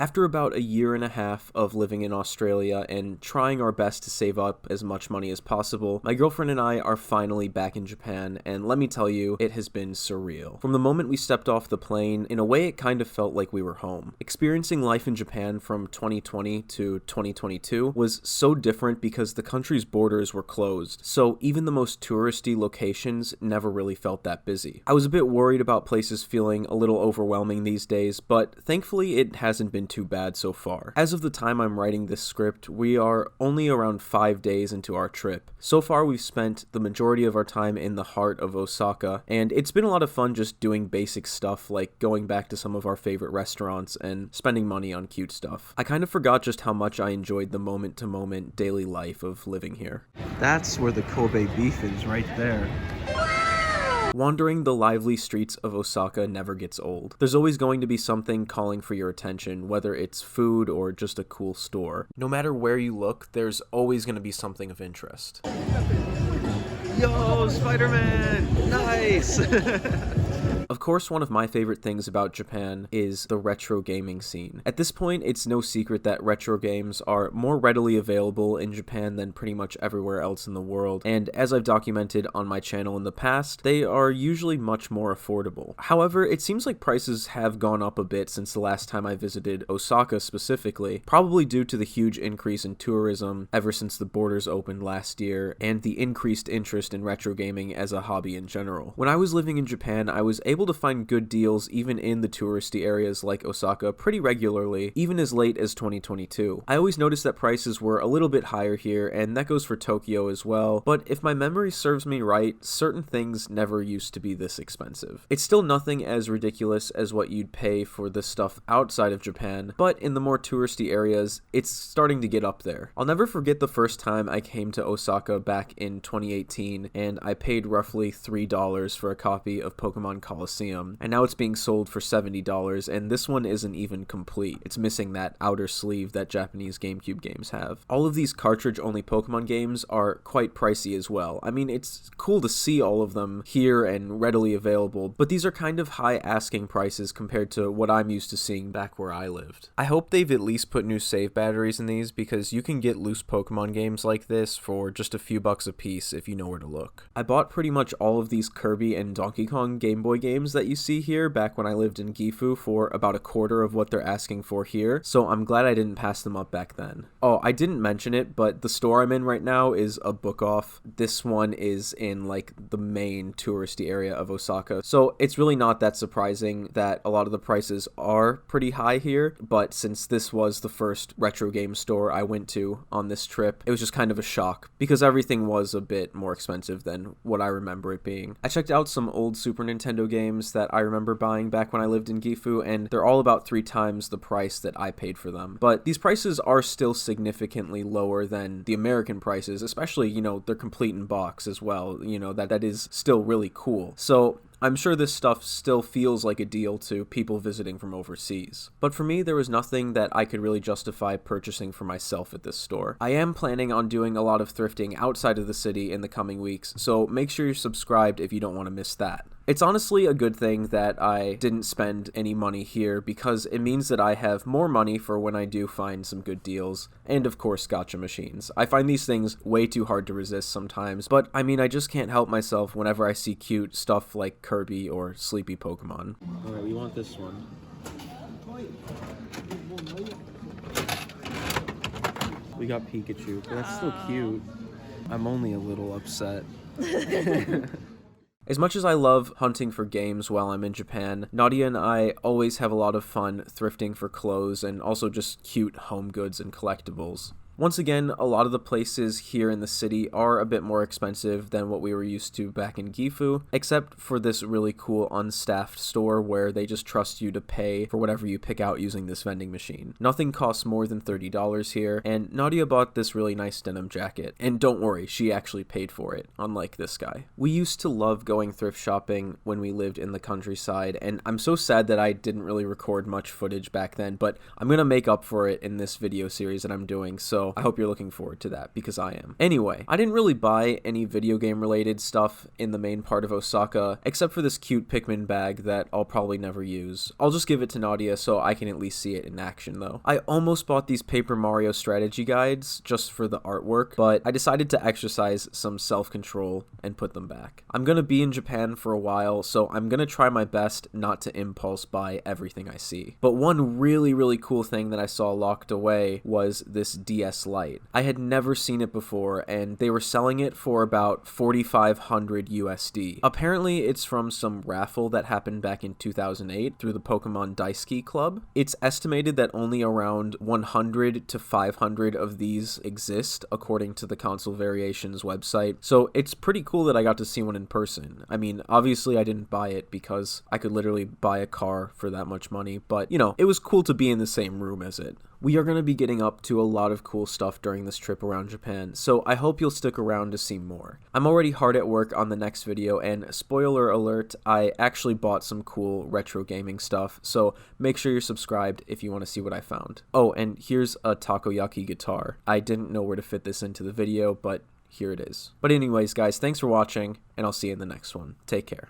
After about a year and a half of living in Australia and trying our best to save up as much money as possible, my girlfriend and I are finally back in Japan, and let me tell you, it has been surreal. From the moment we stepped off the plane, in a way it kind of felt like we were home. Experiencing life in Japan from 2020 to 2022 was so different because the country's borders were closed, so even the most touristy locations never really felt that busy. I was a bit worried about places feeling a little overwhelming these days, but thankfully it hasn't been too bad so far. As of the time I'm writing this script, we are only around 5 days into our trip. So far we've spent the majority of our time in the heart of Osaka, and it's been a lot of fun just doing basic stuff like going back to some of our favorite restaurants and spending money on cute stuff. I kind of forgot just how much I enjoyed the moment-to-moment daily life of living here. That's where the Kobe beef is, right there. Wandering the lively streets of Osaka never gets old. There's always going to be something calling for your attention, whether it's food or just a cool store. No matter where you look, there's always going to be something of interest. Yo, Spider-Man! Nice! Of course, one of my favorite things about Japan is the retro gaming scene. At this point, it's no secret that retro games are more readily available in Japan than pretty much everywhere else in the world, and as I've documented on my channel in the past, they are usually much more affordable. However, it seems like prices have gone up a bit since the last time I visited Osaka specifically, probably due to the huge increase in tourism ever since the borders opened last year, and the increased interest in retro gaming as a hobby in general. When I was living in Japan, I was able to find good deals even in the touristy areas like Osaka pretty regularly, even as late as 2022. I always noticed that prices were a little bit higher here, and that goes for Tokyo as well, but if my memory serves me right, certain things never used to be this expensive. It's still nothing as ridiculous as what you'd pay for the stuff outside of Japan, but in the more touristy areas, it's starting to get up there. I'll never forget the first time I came to Osaka back in 2018, and I paid roughly $3 for a copy of Pokemon Colosseum, and now it's being sold for $70, and this one isn't even complete. It's missing that outer sleeve that Japanese GameCube games have. All of these cartridge-only Pokemon games are quite pricey as well. I mean, it's cool to see all of them here and readily available, but these are kind of high asking prices compared to what I'm used to seeing back where I lived. I hope they've at least put new save batteries in these, because you can get loose Pokemon games like this for just a few bucks a piece if you know where to look. I bought pretty much all of these Kirby and Donkey Kong Game Boy games that you see here back when I lived in Gifu for about a quarter of what they're asking for here, so I'm glad I didn't pass them up back then. Oh, I didn't mention it, but the store I'm in right now is a book off. This one is in like the main touristy area of Osaka, so it's really not that surprising that a lot of the prices are pretty high here, but since this was the first retro game store I went to on this trip, it was just kind of a shock because everything was a bit more expensive than what I remember it being. I checked out some old Super Nintendo games that I remember buying back when I lived in Gifu, and they're all about 3 times the price that I paid for them. But these prices are still significantly lower than the American prices, especially, you know, they're complete in box as well. You know, that is still really cool. So I'm sure this stuff still feels like a deal to people visiting from overseas. But for me, there was nothing that I could really justify purchasing for myself at this store. I am planning on doing a lot of thrifting outside of the city in the coming weeks, so make sure you're subscribed if you don't want to miss that. It's honestly a good thing that I didn't spend any money here, because it means that I have more money for when I do find some good deals, and of course gacha machines. I find these things way too hard to resist sometimes, but I mean, I just can't help myself whenever I see cute stuff like Kirby or Sleepy Pokemon. Alright, we want this one. We got Pikachu, but that's still cute. I'm only a little upset. As much as I love hunting for games while I'm in Japan, Nadia and I always have a lot of fun thrifting for clothes and also just cute home goods and collectibles. Once again, a lot of the places here in the city are a bit more expensive than what we were used to back in Gifu, except for this really cool unstaffed store where they just trust you to pay for whatever you pick out using this vending machine. Nothing costs more than $30 here, and Nadia bought this really nice denim jacket. And don't worry, she actually paid for it, unlike this guy. We used to love going thrift shopping when we lived in the countryside, and I'm so sad that I didn't really record much footage back then, but I'm gonna make up for it in this video series that I'm doing, so So I hope you're looking forward to that, because I am. Anyway, I didn't really buy any video game related stuff in the main part of Osaka, except for this cute Pikmin bag that I'll probably never use. I'll just give it to Nadia so I can at least see it in action though. I almost bought these Paper Mario strategy guides just for the artwork, but I decided to exercise some self-control and put them back. I'm gonna be in Japan for a while, so I'm gonna try my best not to impulse buy everything I see. But one really cool thing that I saw locked away was this DS Lite. I had never seen it before, and they were selling it for about 4,500 USD. Apparently, it's from some raffle that happened back in 2008 through the Pokemon Dice Key Club. It's estimated that only around 100 to 500 of these exist, according to the Console Variations website. So it's pretty cool that I got to see one in person. I mean, obviously I didn't buy it because I could literally buy a car for that much money, but you know, it was cool to be in the same room as it. We are going to be getting up to a lot of cool stuff during this trip around Japan, so I hope you'll stick around to see more. I'm already hard at work on the next video, and spoiler alert, I actually bought some cool retro gaming stuff, so make sure you're subscribed if you want to see what I found. Oh, and here's a takoyaki guitar. I didn't know where to fit this into the video, but here it is. But anyways, guys, thanks for watching, and I'll see you in the next one. Take care.